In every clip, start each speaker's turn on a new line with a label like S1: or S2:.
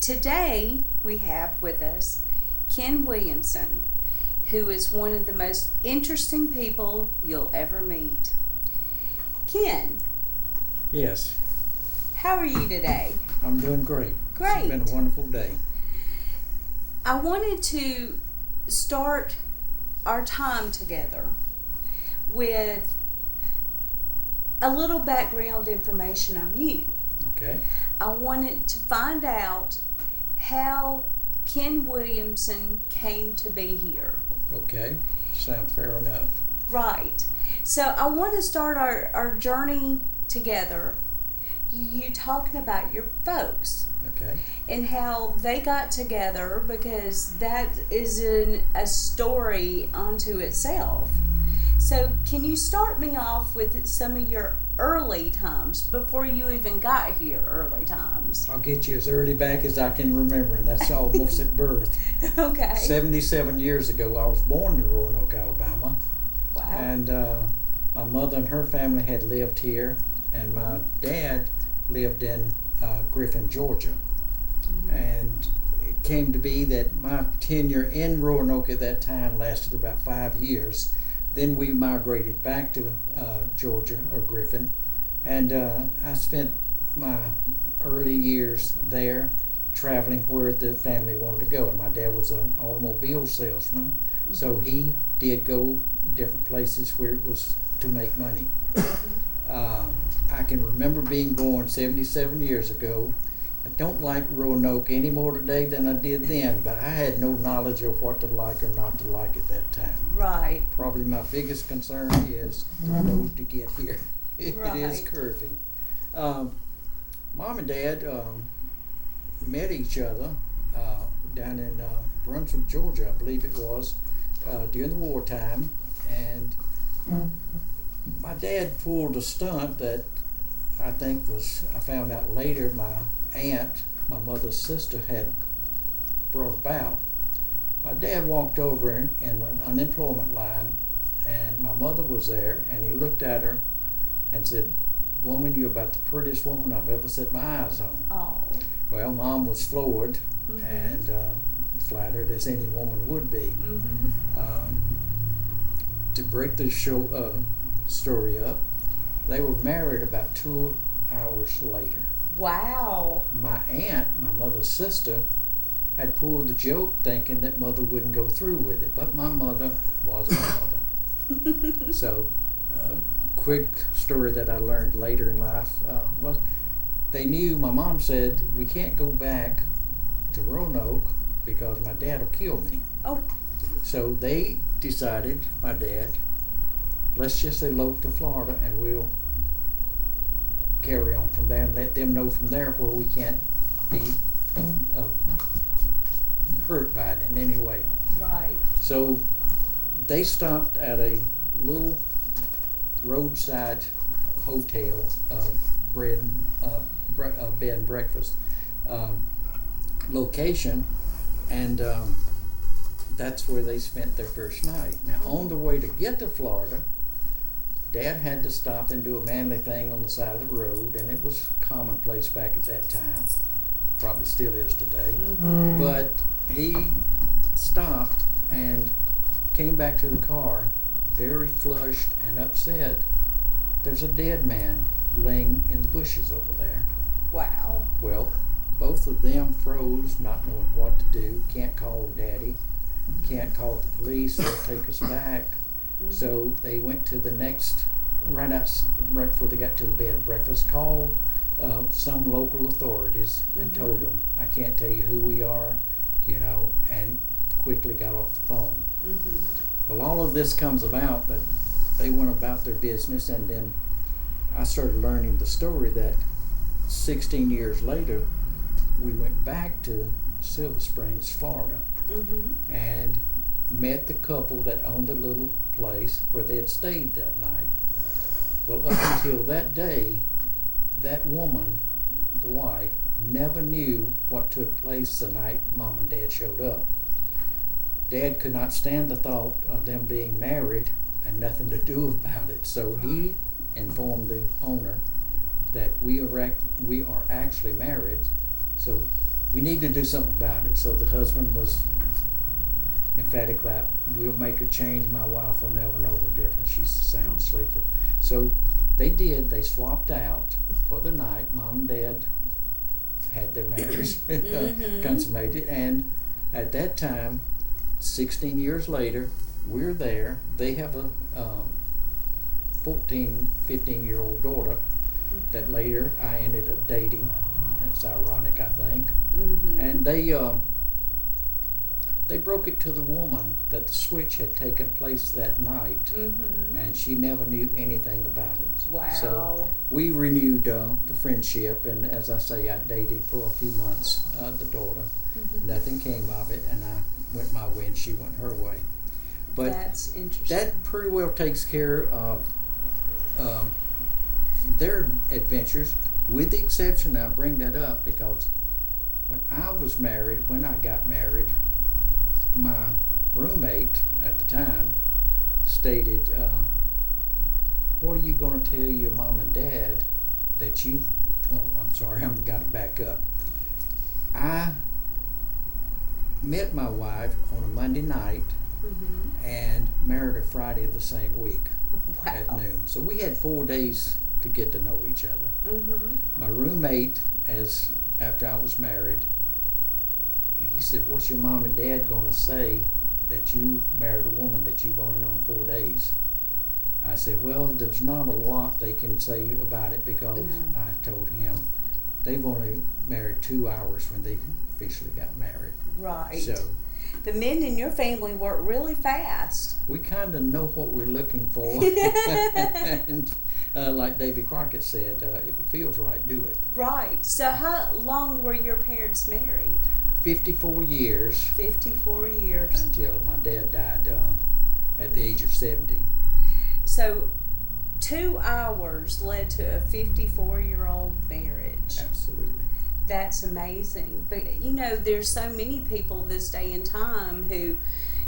S1: Today we have with us Ken Williamson, who is one of the most interesting people you'll ever meet. Ken,
S2: Yes,
S1: how are you today?
S2: I'm doing great.
S1: Great.
S2: It's been a wonderful day.
S1: I wanted to start our time together with a little background information on you.
S2: Okay.
S1: I wanted to find out how Ken Williamson came to be here.
S2: Okay. Sounds fair enough.
S1: Right. So I want to start our journey together. You talking about your folks
S2: Okay.
S1: and how they got together, because that is a story unto itself. So can you start me off with some of your early times before you even got here, early times?
S2: I'll get you as early back as I can remember, and that's almost at birth.
S1: Okay.
S2: 77 years ago, I was born in Roanoke, Alabama.
S1: Wow.
S2: And my mother and her family had lived here, and my dad lived in Griffin, Georgia. And it came to be that my tenure in Roanoke at that time lasted about 5 years. Then we migrated back to Georgia, or Griffin, and I spent my early years there traveling where the family wanted to go. And my dad was an automobile salesman, so he did go different places where it was to make money. I can remember being born 77 years ago. I don't like Roanoke any more today than I did then, but I had no knowledge of what to like or not to like at that time.
S1: Right.
S2: Probably my biggest concern is the road to get here. It is
S1: Right.
S2: curving. Mom and Dad met each other down in Brunswick, Georgia, I believe it was, during the wartime. And my dad pulled a stunt that I think was, I found out later, my aunt, my mother's sister, had brought about. My dad walked over in an unemployment line, and my mother was there, and he looked at her and said, "Woman, you're about the prettiest woman I've ever set my eyes on."
S1: Oh.
S2: Well, Mom was floored and flattered, as any woman would be. To break the story up, they were married about 2 hours later.
S1: Wow.
S2: My aunt, my mother's sister, had pulled the joke thinking that Mother wouldn't go through with it, but my mother was my mother. So, quick story that I learned later in life was they knew, my mom said, "We can't go back to Roanoke because my dad will kill me."
S1: Oh.
S2: So they decided, my dad, let's just elope to Florida and we'll carry on from there and let them know from there where we can't be hurt by it in any way.
S1: Right.
S2: So they stopped at a little roadside hotel, bed and breakfast location, and that's where they spent their first night. Now, on the way to get to Florida, Dad had to stop and do a manly thing on the side of the road, and it was commonplace back at that time. Probably still is today. But he stopped and came back to the car, very flushed and upset. There's a dead man laying in the bushes over there.
S1: Wow.
S2: Well, both of them froze, not knowing what to do. Can't call Daddy, can't call the police, they'll take us back. So they went to the next, right before they got to the bed and breakfast, called some local authorities and told them, "I can't tell you who we are," and quickly got off the phone. Well, all of this comes about, but they went about their business, and then I started learning the story that 16 years later, we went back to Silver Springs, Florida, and met the couple that owned the little place where they had stayed that night. Well, up until that day, that woman, the wife, never knew what took place the night Mom and Dad showed up. Dad could not stand the thought of them being married and nothing to do about it, so he informed the owner that we are actually married. So we need to do something about it. So the husband was emphatic about, we'll make a change. My wife will never know the difference. She's a sound sleeper. So they did. They swapped out for the night. Mom and Dad had their marriage consummated. And at that time, 16 years later, we're there. They have a 14, 15-year-old daughter that later I ended up dating. It's ironic, I think. And they broke it to the woman that the switch had taken place that night, and she never knew anything about it.
S1: Wow.
S2: So we renewed the friendship, and as I say, I dated for a few months the daughter. Nothing came of it, and I went my way and she went her way. But
S1: that's interesting.
S2: That pretty well takes care of their adventures, with the exception, I bring that up because when I got married, my roommate at the time stated, what are you going to tell your mom and dad that you, I've got to back up. I met my wife on a Monday night and married her Friday of the same week at noon. So we had 4 days to get to know each other. My roommate, after I was married, he said, what's your mom and dad going to say that you married a woman that you've only known 4 days? I said, well, there's not a lot they can say about it because I told him they've only married 2 hours when they officially got married.
S1: Right.
S2: So
S1: the men in your family work really fast.
S2: We kind of know what we're looking for. And like Davy Crockett said, if it feels right, do it.
S1: Right. So how long were your parents married?
S2: 54 years.
S1: 54 years.
S2: Until my dad died at the age of 70.
S1: So 2 hours led to a 54-year-old marriage.
S2: Absolutely.
S1: That's amazing. But, there's so many people this day and time who,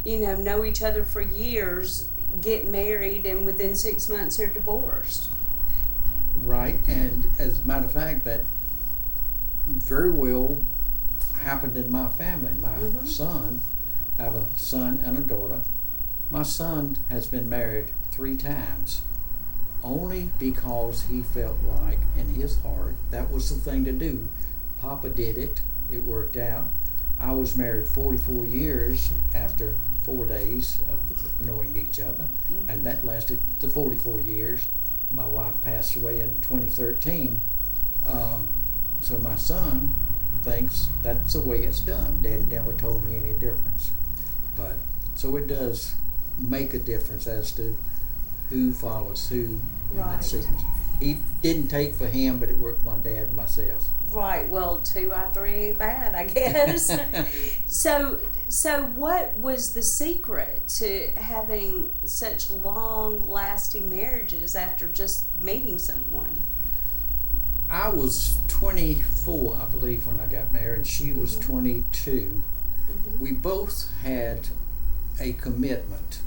S1: know each other for years, get married, and within 6 months they're divorced.
S2: Right. And as a matter of fact, that very well happened in my family. My son, I have a son and a daughter. My son has been married 3 times, only because he felt like in his heart that was the thing to do. Papa did it. It worked out. I was married 44 years after 4 days of knowing each other, and that lasted to 44 years. My wife passed away in 2013. So my son thinks that's the way it's done. Dad never told me any difference. But so it does make a difference as to who follows who in that sequence. He didn't take for him, but it worked for my dad and myself.
S1: Right. Well, 2 out of 3 ain't bad, I guess. So what was the secret to having such long-lasting marriages after just meeting someone?
S2: I was 24, I believe, when I got married. She was 22. We both had a commitment,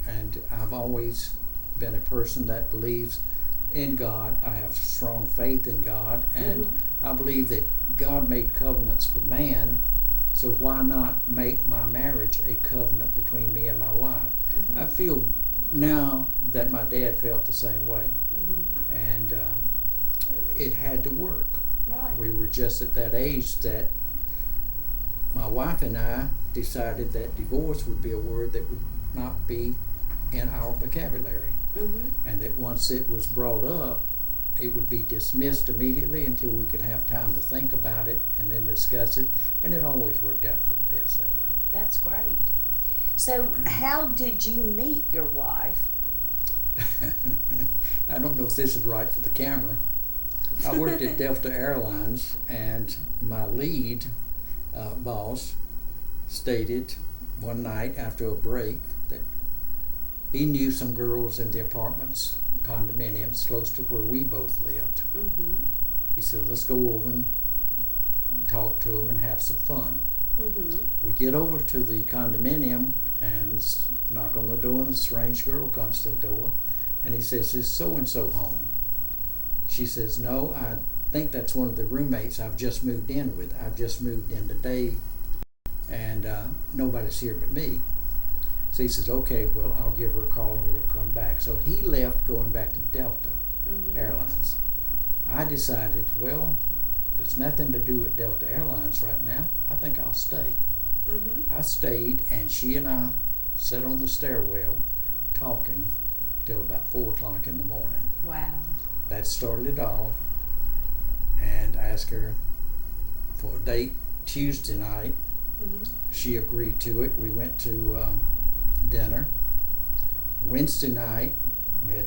S2: and I've always been a person that believes in God. I have strong faith in God, and I believe that God made covenants with man, so why not make my marriage a covenant between me and my wife? I feel now that my dad felt the same way, and it had to work.
S1: Right.
S2: We were just at that age that my wife and I decided that divorce would be a word that would not be in our vocabulary. And that once it was brought up, it would be dismissed immediately until we could have time to think about it and then discuss it, and it always worked out for the best that way.
S1: That's great. So how did you meet your wife?
S2: I don't know if this is right for the camera. I worked at Delta Airlines, and my lead boss stated one night after a break that he knew some girls in the apartments, condominiums, close to where we both lived. He said, let's go over and talk to them and have some fun. We get over to the condominium and knock on the door, and the strange girl comes to the door, and he says, is so-and-so home? She says, no, I think that's one of the roommates I've just moved in with. I've just moved in today, and nobody's here but me. So he says, okay, well, I'll give her a call and we'll come back. So he left going back to Delta Airlines. I decided, well, there's nothing to do at Delta Airlines right now. I think I'll stay. I stayed, and she and I sat on the stairwell talking till about 4 o'clock in the morning.
S1: Wow. That
S2: started it off, and I asked her for a date Tuesday night. She agreed to it. We went to dinner. Wednesday night, we had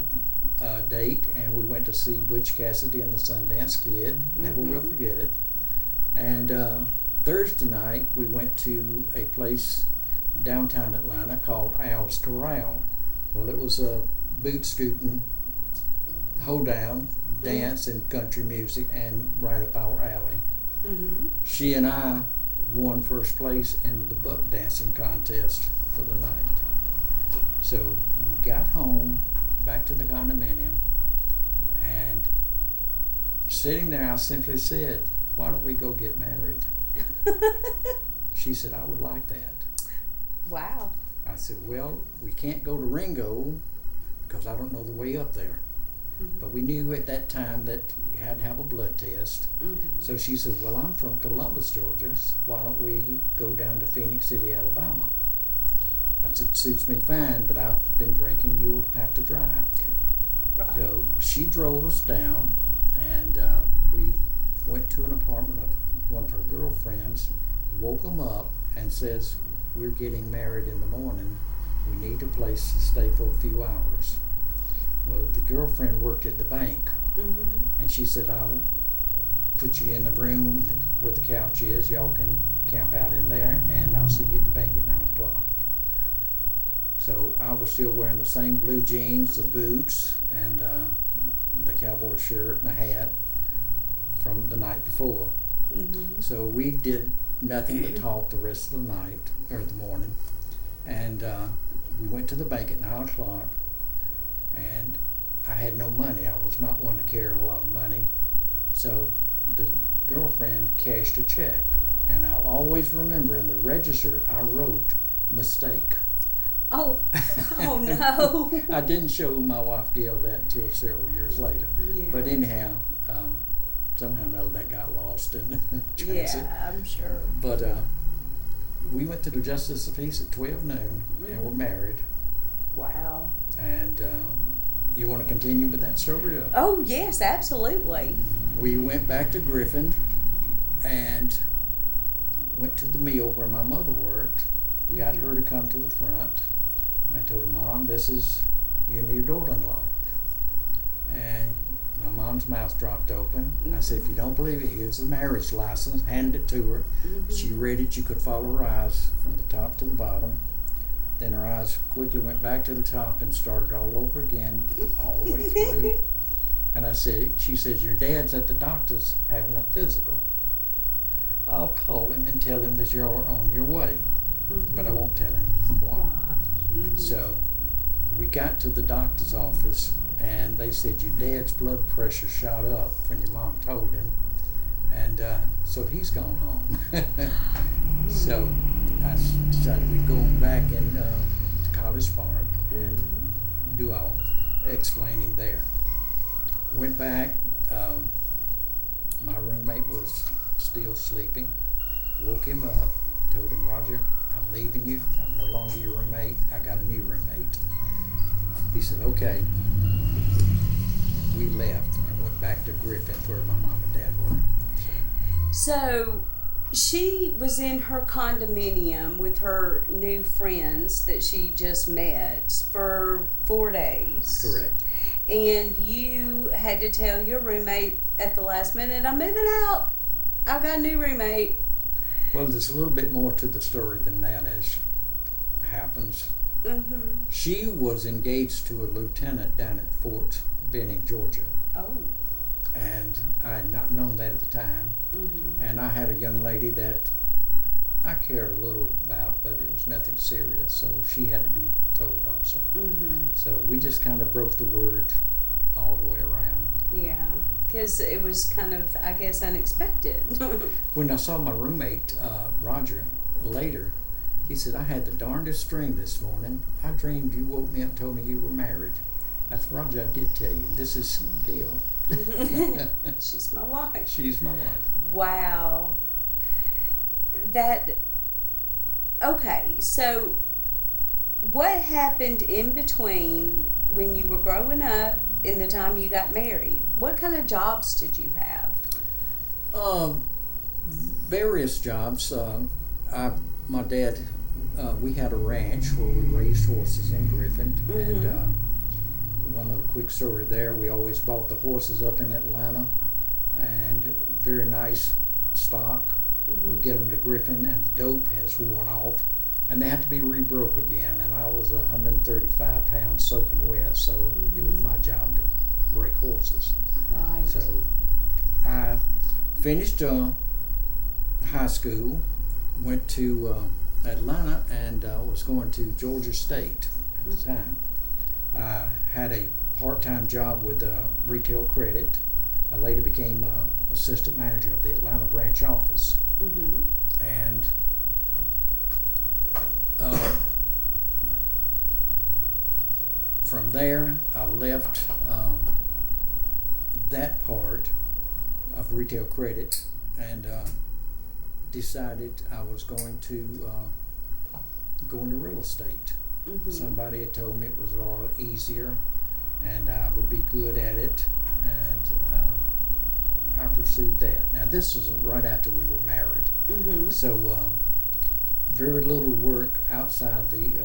S2: a date, and we went to see Butch Cassidy and the Sundance Kid. Never will forget it. And Thursday night, we went to a place downtown Atlanta called Al's Corral. Well, it was a boot scooting, hoedown, dance, and country music, and right up our alley. She and I won first place in the buck dancing contest for the night. So we got home, back to the condominium, and sitting there, I simply said, why don't we go get married? She said, I would like that.
S1: Wow.
S2: I said, well, we can't go to Ringo because I don't know the way up there. But we knew at that time that you had to have a blood test. So she said, well, I'm from Columbus, Georgia. So why don't we go down to Phoenix City, Alabama? I said, suits me fine, but I've been drinking. You'll have to drive.
S1: Right.
S2: So she drove us down, and we went to an apartment of one of her girlfriends, woke them up, and says, we're getting married in the morning. We need a place to stay for a few hours. Well, the girlfriend worked at the bank, and she said, I'll put you in the room where the couch is. Y'all can camp out in there, and I'll see you at the bank at 9 o'clock. So I was still wearing the same blue jeans, the boots, and the cowboy shirt and a hat from the night before. So we did nothing but talk the rest of the night, or the morning, and we went to the bank at 9 o'clock, and I had no money. I was not one to carry a lot of money, so the girlfriend cashed a check, and I'll always remember in the register I wrote mistake.
S1: Oh, oh no.
S2: I didn't show my wife Gail that until several years later.
S1: Yeah.
S2: But anyhow, somehow or another that got lost in transit.
S1: Yeah, I'm sure.
S2: But we went to the Justice of Peace at 12 noon, and we're married.
S1: Wow.
S2: And you want to continue with that story?
S1: Oh, yes, absolutely.
S2: We went back to Griffin and went to the mill where my mother worked, got her to come to the front. And I told her, Mom, this is your new daughter-in-law. And my mom's mouth dropped open. I said, if you don't believe it, here's the marriage license. Handed it to her. She read it. You could follow her eyes from the top to the bottom. Then her eyes quickly went back to the top and started all over again, all the way through. And I said, she says, your dad's at the doctor's having a physical. I'll call him and tell him that you're on your way. But I won't tell him why. So we got to the doctor's office, and they said, your dad's blood pressure shot up when your mom told him. And so he's gone home. So I decided we'd go back to College Park and do our explaining there. Went back. My roommate was still sleeping. Woke him up, told him, Roger, I'm leaving you. I'm no longer your roommate. I got a new roommate. He said, okay. We left and went back to Griffin where my mom and dad were.
S1: So she was in her condominium with her new friends that she just met for 4 days.
S2: Correct.
S1: And you had to tell your roommate at the last minute, I'm moving out. I've got a new roommate.
S2: Well, there's a little bit more to the story than that, as happens. She was engaged to a lieutenant down at Fort Benning, Georgia.
S1: Oh.
S2: And I had not known that at the time. And I had a young lady that I cared a little about, but it was nothing serious, so she had to be told also. So we just kind of broke the word all the way around.
S1: Yeah. because it was kind of, I guess, unexpected.
S2: When I saw my roommate, Roger, later, he said, I had the darndest dream this morning. I dreamed you woke me up and told me you were married. I said, Roger, I did tell you. This is Gail.
S1: She's my wife.
S2: She's my wife.
S1: Wow. Okay, so what happened in between when you were growing up and the time you got married? What kind of jobs did you have?
S2: Various jobs. My dad, we had a ranch where we raised horses in Griffin, and one little quick story there, we always bought the horses up in Atlanta, and very nice stock. We get them to Griffin, and the dope has worn off, and they had to be rebroke again, and I was 135 pounds soaking wet, so it was my job to break horses.
S1: Right.
S2: So I finished high school, went to Atlanta, and was going to Georgia State at the time. I had a part-time job with Retail Credit. I later became assistant manager of the Atlanta branch office. And from there, I left that part of Retail Credit and decided I was going to go into real estate. Somebody had told me it was a lot easier and I would be good at it, and I pursued that. Now this was right after we were married, so very little work outside the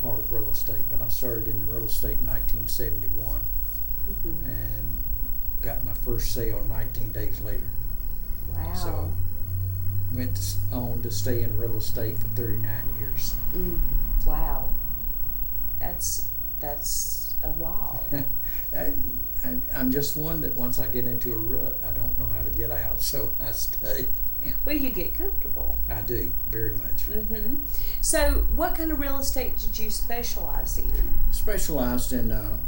S2: part of real estate, but I started in real estate in 1971 and got my first sale 19 days later.
S1: Wow.
S2: So went on to stay in real estate for 39 years.
S1: Wow. That's a while.
S2: I'm just one that once I get into a rut, I don't know how to get out, so I stay.
S1: Well, you get comfortable.
S2: I do, very much.
S1: So what kind of real estate did you specialize in?
S2: Specialized in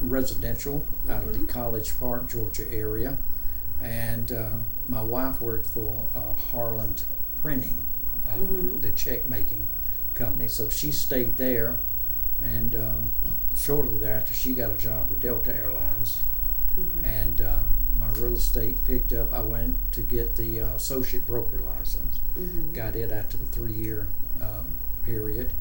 S2: residential out of the College Park, Georgia area, and my wife worked for Harland Printing, the check making company, so she stayed there, and shortly thereafter she got a job with Delta Airlines, and my real estate picked up. I went to get the associate broker license, got it after the 3-year period,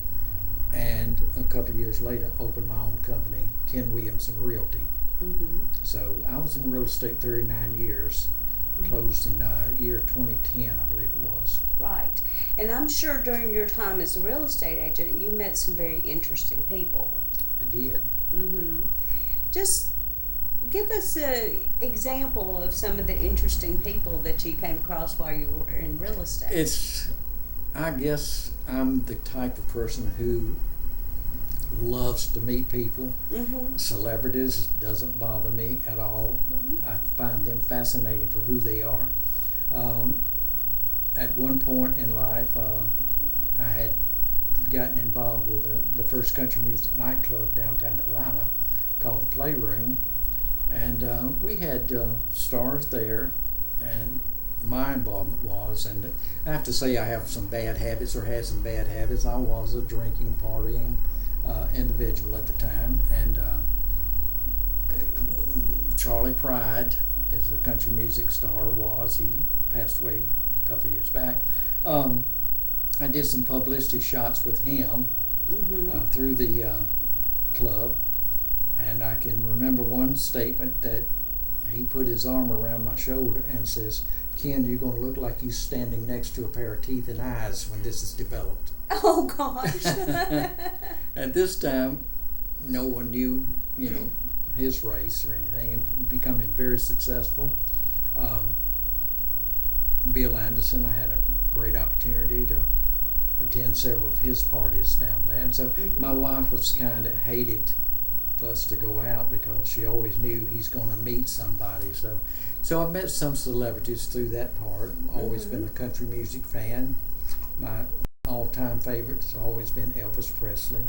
S2: and a couple of years later opened my own company, Ken Williamson Realty. So I was in real estate 39 years, closed in year 2010, I believe it was.
S1: Right. And I'm sure during your time as a real estate agent, you met some very interesting people.
S2: I did.
S1: Just give us an example of some of the interesting people that you came across while you were in real estate.
S2: I guess I'm the type of person who loves to meet people. Celebrities doesn't bother me at all. I find them fascinating for who they are. At one point in life, I had gotten involved with the first country music nightclub downtown Atlanta called the Playroom, and we had stars there, and my involvement was, and I have to say I have some bad habits, or had some bad habits. I was a drinking, partying individual at the time, and Charlie Pride is a country music star, he passed away a couple of years back. I did some publicity shots with him through the club, and I can remember one statement that he put his arm around my shoulder and says, "Ken, you're going to look like you're standing next to a pair of teeth and eyes when this is developed."
S1: Oh gosh.
S2: At this time, no one knew, his race or anything, and becoming very successful. Bill Anderson, I had a great opportunity to attend several of his parties down there, and so my wife was kind of hated for us to go out because she always knew he's going to meet somebody. So I met some celebrities through that part. Always been a country music fan. My all-time favorite has always been Elvis Presley.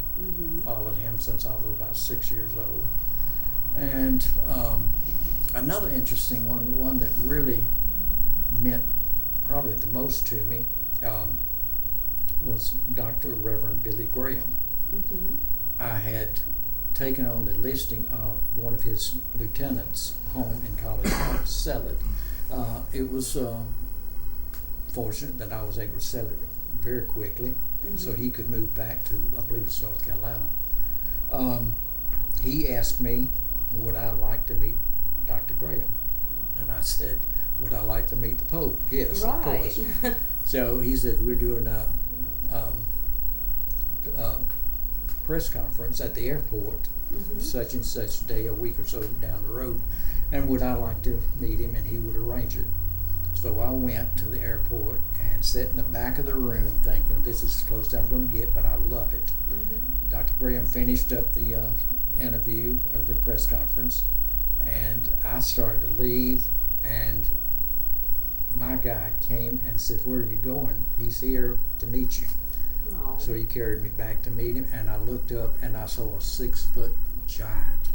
S2: Followed him since I was about 6 years old. And Another interesting one that really meant probably the most to me was Dr. Reverend Billy Graham.
S1: Mm-hmm.
S2: I had taken on the listing of one of his lieutenants' home in College Park to sell it. It was fortunate that I was able to sell it very quickly,
S1: Mm-hmm.
S2: so he could move back to, I believe it's North Carolina. He asked me, would I like to meet Dr. Graham? And I said, would I like to meet the Pope? Yes, of course. So he said, we're doing a press conference at the airport,
S1: Mm-hmm.
S2: such and such day, a week or so down the road, and would I like to meet him, and he would arrange it. So I went to the airport and sat in the back of the room thinking, this is as close as I'm going to get, but I love it.
S1: Mm-hmm.
S2: Dr. Graham finished up the interview or the press conference, and I started to leave, and my guy came and said, where are you going? He's here to meet you.
S1: Aww.
S2: So he carried me back to meet him, and I looked up and I saw a 6-foot giant,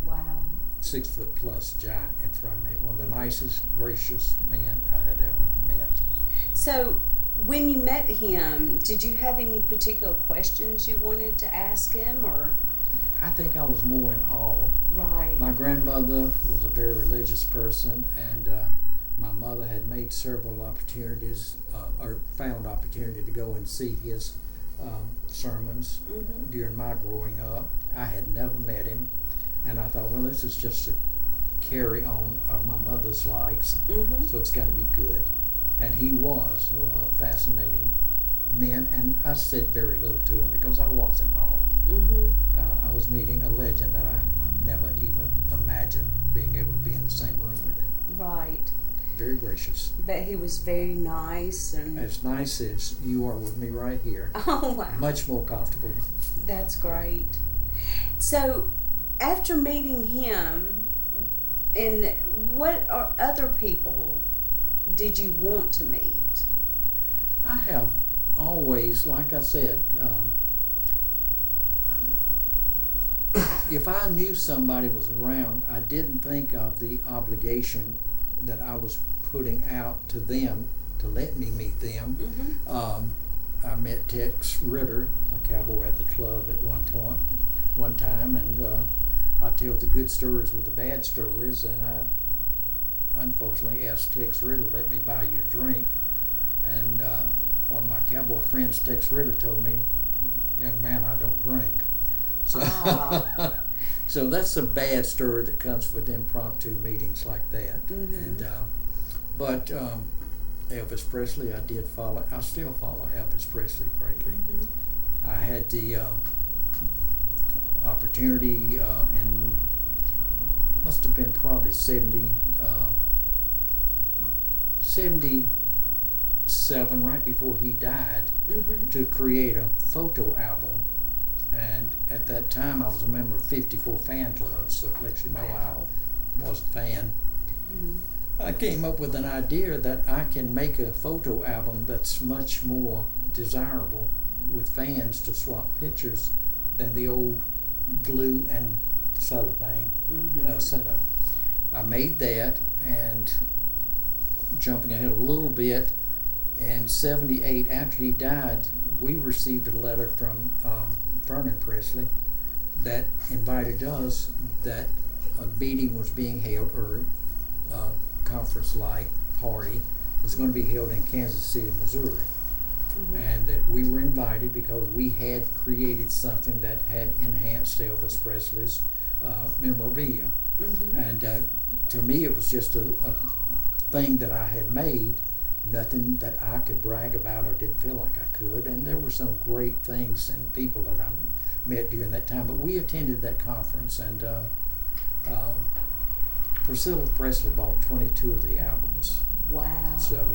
S1: Wow.
S2: 6-foot plus giant in front of me. One of the nicest, gracious men I had ever met.
S1: So, when you met him, did you have any particular questions you wanted to ask him, or?
S2: I think I was more in awe.
S1: Right.
S2: My grandmother was a very religious person, and my mother had made several opportunities, or found opportunity to go and see his sermons
S1: Mm-hmm.
S2: during my growing up. I had never met him, and I thought, well, this is just a carry on of my mother's likes,
S1: Mm-hmm.
S2: so it's got to be good. And he was one of the fascinating men, and I said very little to him because I was in awe.
S1: Mm-hmm.
S2: I was meeting a legend that I never even imagined being able to be in the same room with him.
S1: Right.
S2: Very gracious.
S1: But he was very nice and.
S2: As nice as you are with me right here.
S1: Oh wow.
S2: Much more comfortable.
S1: That's great. So, after meeting him, and what other people did you want to meet?
S2: I have always, like I said, if I knew somebody was around, I didn't think of the obligation that I was putting out to them to let me meet them.
S1: Mm-hmm.
S2: I met Tex Ritter, a cowboy at the club at one time, and I tell the good stories with the bad stories, and I unfortunately asked Tex Ritter to let me buy you a drink, and one of my cowboy friends, Tex Ritter, told me, young man, I don't drink. So, so that's a bad story that comes with impromptu meetings like that.
S1: Mm-hmm.
S2: And but Elvis Presley, I still follow Elvis Presley greatly.
S1: Mm-hmm.
S2: I had the opportunity in, must have been probably 77, right before he died,
S1: Mm-hmm.
S2: to create a photo album. And at that time I was a member of 54 fan clubs, so it lets you know
S1: Wow.
S2: I was a fan.
S1: Mm-hmm.
S2: I came up with an idea that I can make a photo album that's much more desirable with fans to swap pictures than the old glue and cellophane
S1: Mm-hmm.
S2: setup. I made that, and jumping ahead a little bit, in 78, after he died, we received a letter from Vernon Presley that invited us that a meeting was being held, or a conference-like party was going to be held in Kansas City, Missouri.
S1: Mm-hmm.
S2: And that we were invited because we had created something that had enhanced Elvis Presley's memorabilia.
S1: Mm-hmm.
S2: And to me, it was just a thing that I had made, nothing that I could brag about or didn't feel like I could. And there were some great things and people that I met during that time. But we attended that conference, and Priscilla Presley bought 22 of the albums.
S1: Wow.
S2: So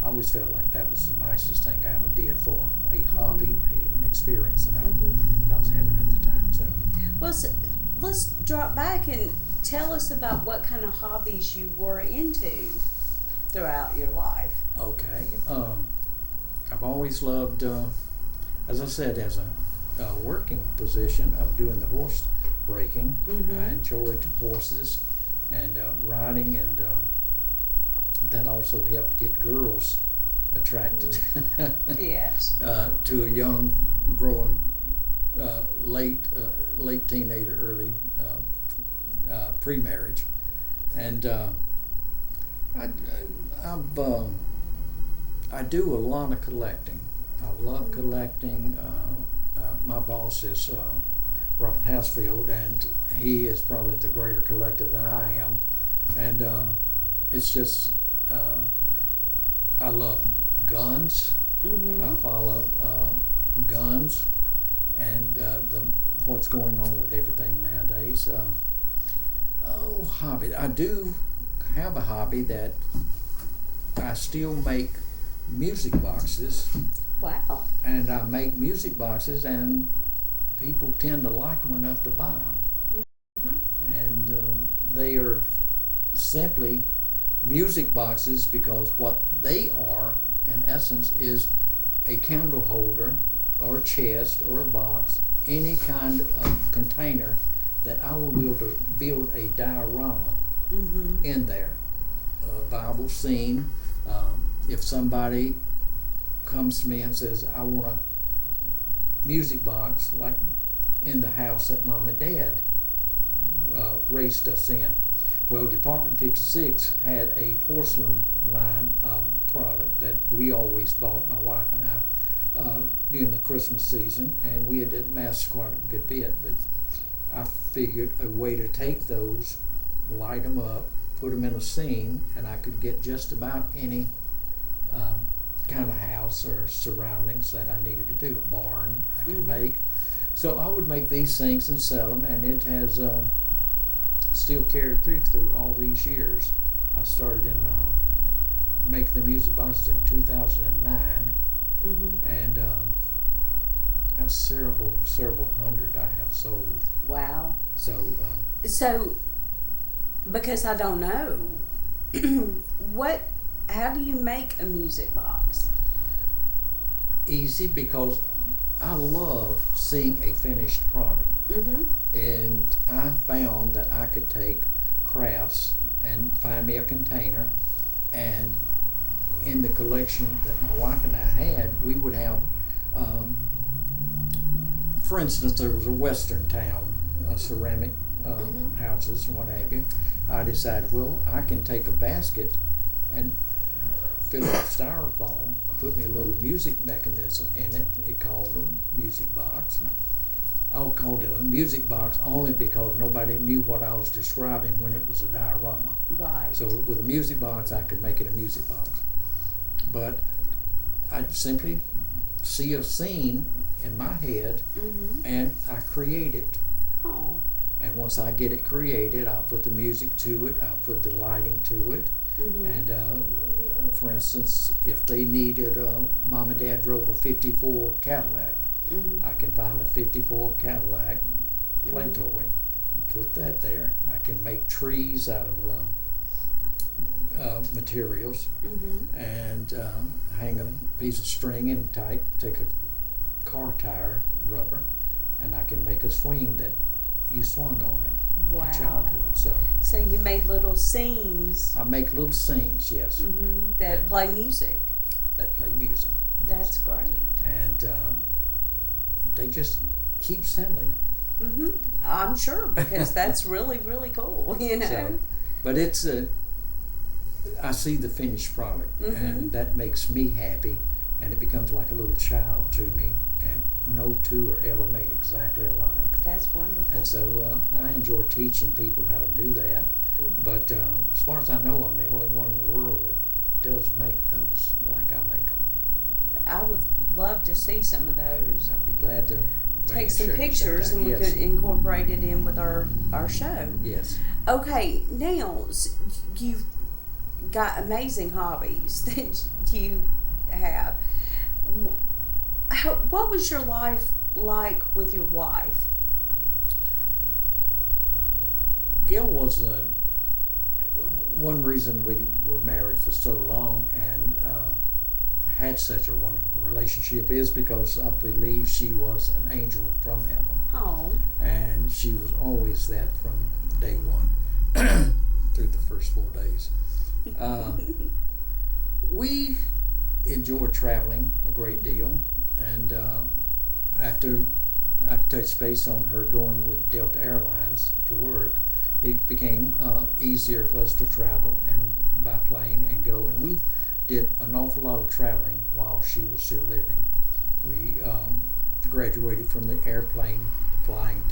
S2: I always felt like that was the nicest thing I ever did for a hobby, an experience that
S1: Mm-hmm.
S2: I was having at the time. So,
S1: Well, let's drop back and tell us about what kind of hobbies you were into throughout your life.
S2: okay. I've always loved, as I said, as a working position of doing the horse breaking.
S1: Mm-hmm.
S2: I enjoyed horses, and writing, and that also helped get girls attracted
S1: Yes.
S2: to a young, growing, late teenager, early pre-marriage, and I do a lot of collecting. I love collecting. My boss is Robert Hasfield, and he is probably the greater collector than I am, and it's just I love guns. I follow guns and what's going on with everything nowadays. Hobby. I do have a hobby that I still make music boxes.
S1: Wow.
S2: And I make music boxes, and people tend to like them enough to buy them. And they are simply music boxes because what they are, in essence, is a candle holder or a chest or a box, any kind of container that I will be able to build a diorama in there. A Bible scene. If somebody comes to me and says, I want a music box like in the house that Mom and Dad raised us in. Well, Department 56 had a porcelain line product that we always bought, my wife and I, during the Christmas season, and we had amassed quite a good bit. But I figured a way to take those, light them up, put them in a scene, and I could get just about any kind of house or surroundings that I needed to do. A barn I could make. So I would make these things and sell them, and it has still carried through all these years. I started in making the music boxes in 2009, and I have several hundred I have sold.
S1: Wow.
S2: So
S1: because I don't know, how do you make a music box?
S2: Easy, because I love seeing a finished product. And I found that I could take crafts and find me a container, and in the collection that my wife and I had, we would have, for instance, there was a western town, ceramic houses and what have you. I decided, well, I can take a basket and fill it with styrofoam, put me a little music mechanism in it. It called a music box. I called it a music box only because nobody knew what I was describing when it was a diorama.
S1: Right.
S2: So with a music box, I could make it a music box. But I'd simply see a scene in my head, and I create it.
S1: Oh. And
S2: once I get it created, I'll put the music to it, I'll put the lighting to it. And for instance, if they needed, Mom and Dad drove a 54 Cadillac, I can find a 54 Cadillac play toy and put that there. I can make trees out of materials and hang a piece of string and take a car tire rubber, and I can make a swing that you swung on it in childhood.
S1: So you made little scenes.
S2: I make little scenes, yes.
S1: That play music.
S2: Yes.
S1: That's great.
S2: And they just keep selling.
S1: I'm sure, because that's really, really cool, you know.
S2: So, but it's I see the finished product, and that makes me happy, and it becomes like a little child to me, and no two are ever made exactly alike.
S1: That's wonderful.
S2: And so I enjoy teaching people how to do that. But as far as I know, I'm the only one in the world that does make those like I make them.
S1: I would love to see some of those.
S2: I'd be glad to
S1: take some pictures, and we could incorporate it in with our show.
S2: Yes.
S1: Okay, now you've got amazing hobbies that you have. What was your life like with your wife?
S2: Gil was one reason we were married for so long and had such a wonderful relationship is because I believe she was an angel from heaven.
S1: Oh.
S2: And she was always that from day one. through the first 4 days. We enjoyed traveling a great deal, and after I touched base on her going with Delta Airlines to work, it became easier for us to travel and by plane and go. And we did an awful lot of traveling while she was still living. We graduated from the airplane flying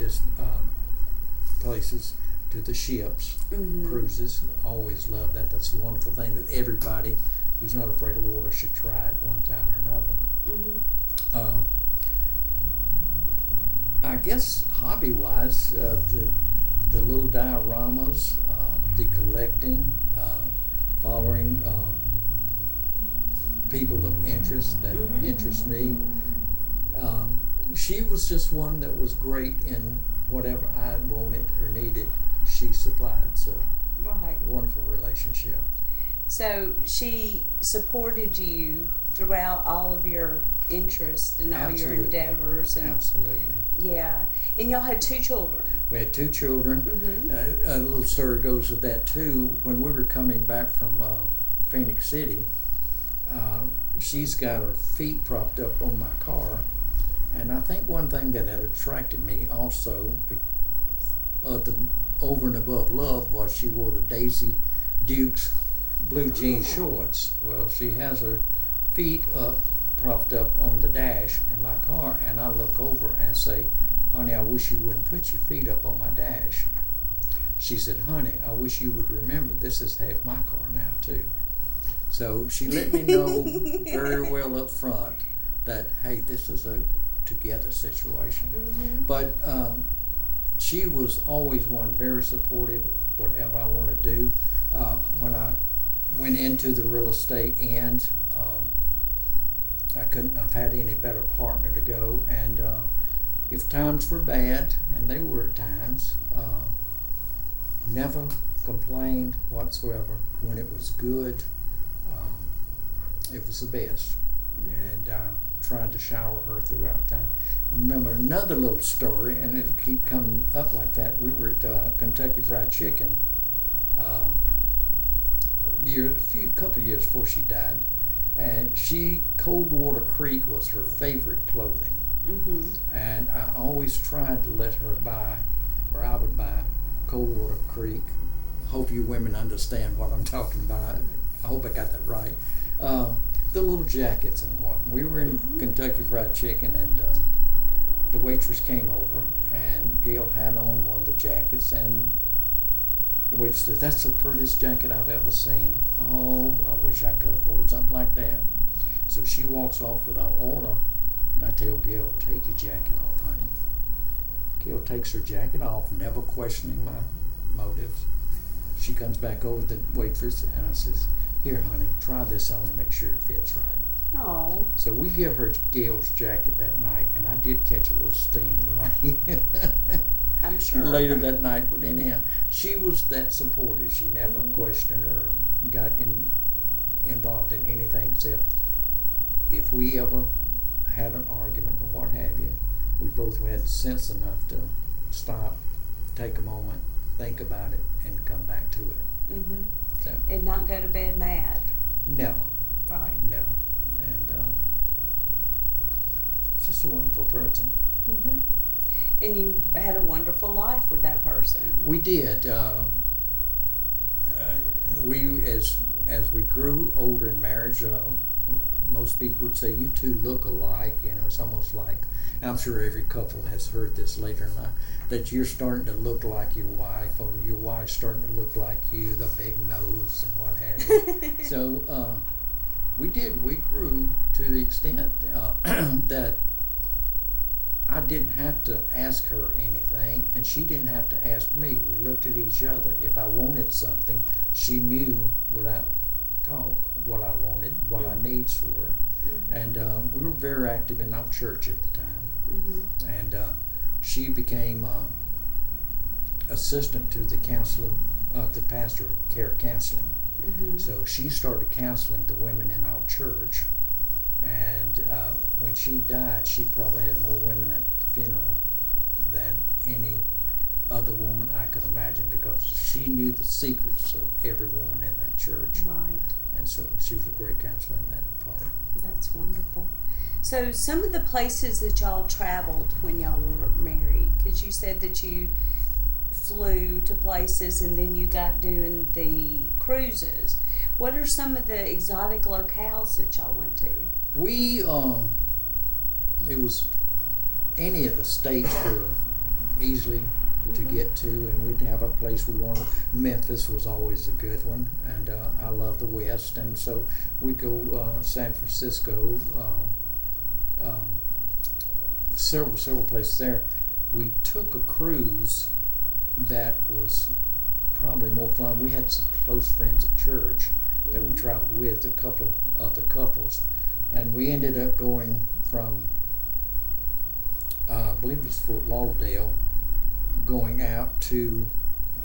S2: places to the ships, cruises. Always love that. That's a wonderful thing that everybody who's not afraid of water should try at one time or another. I guess hobby-wise, the little dioramas, the collecting, following people of interest that interest me. She was just one that was great in whatever I wanted or needed, she supplied. So,
S1: Right.
S2: wonderful relationship.
S1: So she supported you throughout all of your interests and all your
S2: Absolutely.
S1: endeavors. And,
S2: Absolutely.
S1: yeah. And y'all had 2 children.
S2: We had 2 children. A little story goes with that too. When we were coming back from Phoenix City, she's got her feet propped up on my car, and I think one thing that had attracted me also, the over and above love, was she wore the Daisy Dukes blue jean shorts. Well, she has her feet up, propped up on the dash in my car, and I look over and say, "Honey, I wish you wouldn't put your feet up on my dash." She said, "Honey, I wish you would remember this is half my car now too." So she let me know very well up front that, hey, this is a together situation. But she was always one very supportive, whatever I want to do. When I went into the real estate end, I couldn't have had any better partner to go. And if times were bad, and they were at times, never complained whatsoever. When it was good, it was the best. And tried to shower her throughout time. I remember another little story, and it keep coming up like that. We were at Kentucky Fried Chicken a couple of years before she died, and Coldwater Creek was her favorite clothing. And I always tried to let her buy, or I would buy, Coldwater Creek. Hope you women understand what I'm talking about. I hope I got that right. The little jackets and what. We were in Kentucky Fried Chicken, and the waitress came over, and Gail had on one of the jackets, and the waitress said, "That's the prettiest jacket I've ever seen. Oh, I wish I could afford something like that." So she walks off with our order, and I tell Gail, "Take your jacket off, honey." Gail takes her jacket off, never questioning my motives. She comes back over to the waitress, and I says, "Here, honey, try this on and make sure it fits right."
S1: Oh.
S2: So we give her Gail's jacket that night, and I did catch a little steam tonight.
S1: I'm sure.
S2: Later that night, but anyhow, she was that supportive. She never questioned or got involved in anything except if we ever had an argument or what have you, we both had sense enough to stop, take a moment, think about it, and come back to it. So,
S1: And not go to bed mad.
S2: no,
S1: Right.
S2: no. And it's just a wonderful person.
S1: And you had a wonderful life with that person.
S2: We did. We as we grew older in marriage, most people would say you two look alike. You know, it's almost like, I'm sure every couple has heard this later in life, that you're starting to look like your wife, or your wife's starting to look like you, the big nose and what have you. So we grew to the extent that I didn't have to ask her anything, and she didn't have to ask me. We looked at each other. If I wanted something, she knew without talk what I wanted, what our needs were. And we were very active in our church at the time. And she became assistant to the counselor, the pastor of care counseling. So she started counseling the women in our church. And when she died, she probably had more women at the funeral than any other woman I could imagine, because she knew the secrets of every woman in that church.
S1: Right.
S2: And so she was a great counselor in that part.
S1: That's wonderful. So some of the places that y'all traveled when y'all were married, because you said that you flew to places and then you got doing the cruises. What are some of the exotic locales that y'all went to?
S2: We, it was any of the states were easily to get to, and we'd have a place we wanted. Memphis was always a good one, and I love the West, and so we'd go San Francisco, several places there. We took a cruise that was probably more fun. We had some close friends at church that we traveled with, a couple of other couples, and we ended up going from I believe it was Fort Lauderdale, going out to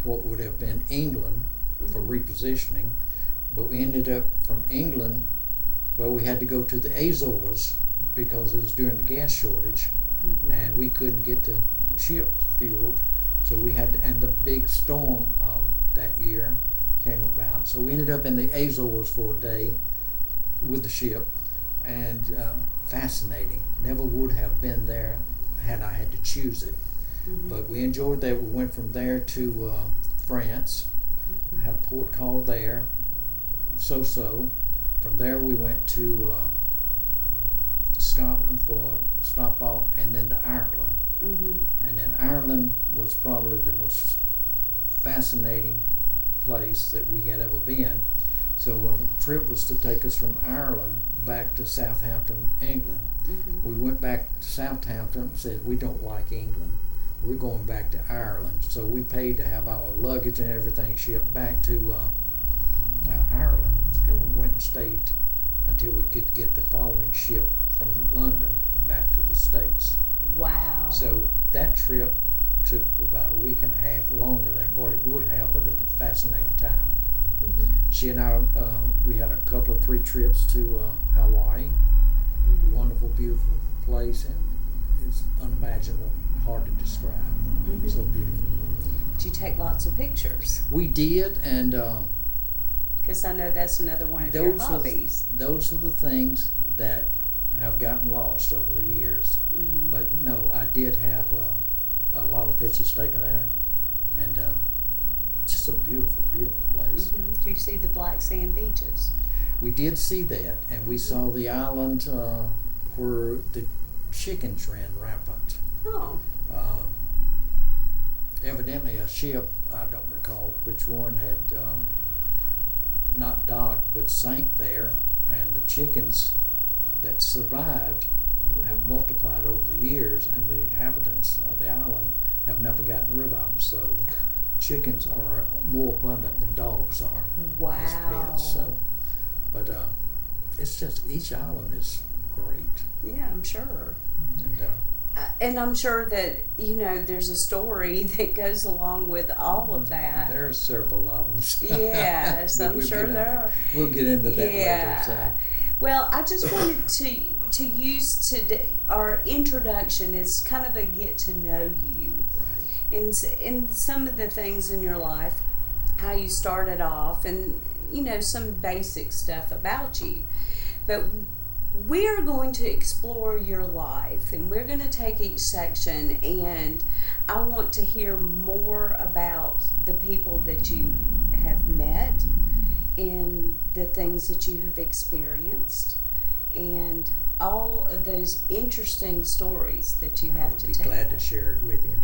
S2: what would have been England for repositioning, but we ended up from England, well, we had to go to the Azores because it was during the gas shortage, and we couldn't get the ship fueled, so we had, and the big storm that year came about, so we ended up in the Azores for a day with the ship, and fascinating. Never would have been there had I had to choose it. But we enjoyed that. We went from there to France, had a port call there, so. From there we went to Scotland for a stop off, and then to Ireland. And then Ireland was probably the most fascinating place that we had ever been. So the trip was to take us from Ireland back to Southampton, England. We went back to Southampton and said, we don't like England. We're going back to Ireland. So we paid to have our luggage and everything shipped back to Ireland. And we went and stayed until we could get the following ship from London back to the States.
S1: Wow.
S2: So that trip took about a week and a half longer than what it would have, but it was a fascinating time. She and I, we had a couple of 3 trips to Hawaii. Wonderful, beautiful place, and it's unimaginable, hard to describe. So beautiful.
S1: Did you take lots of pictures?
S2: We did, and
S1: because I know that's another one of your hobbies.
S2: Those are the things that have gotten lost over the years. But no, I did have a lot of pictures taken there, and just a beautiful, beautiful place.
S1: Do you see the black sand beaches?
S2: We did see that, and we saw the island where the chickens ran rampant.
S1: Oh.
S2: Evidently a ship, I don't recall which one, had not docked but sank there, and the chickens that survived have multiplied over the years, and the inhabitants of the island have never gotten rid of them. So chickens are more abundant than dogs are as pets. So, but it's just, each island is great.
S1: Yeah, I'm sure.
S2: And
S1: I'm sure that, you know, there's a story that goes along with all of that.
S2: There are several of them.
S1: Yes, I'm sure there are.
S2: We'll get into that later. So.
S1: Well, I just wanted to use our introduction as kind of a get to know you. Right. In some of the things in your life, how you started off, and, you know, some basic stuff about you. But we're going to explore your life, and we're going to take each section, and I want to hear more about the people that you have met and the things that you have experienced and all of those interesting stories that you have to tell.
S2: I would be glad to share it with you.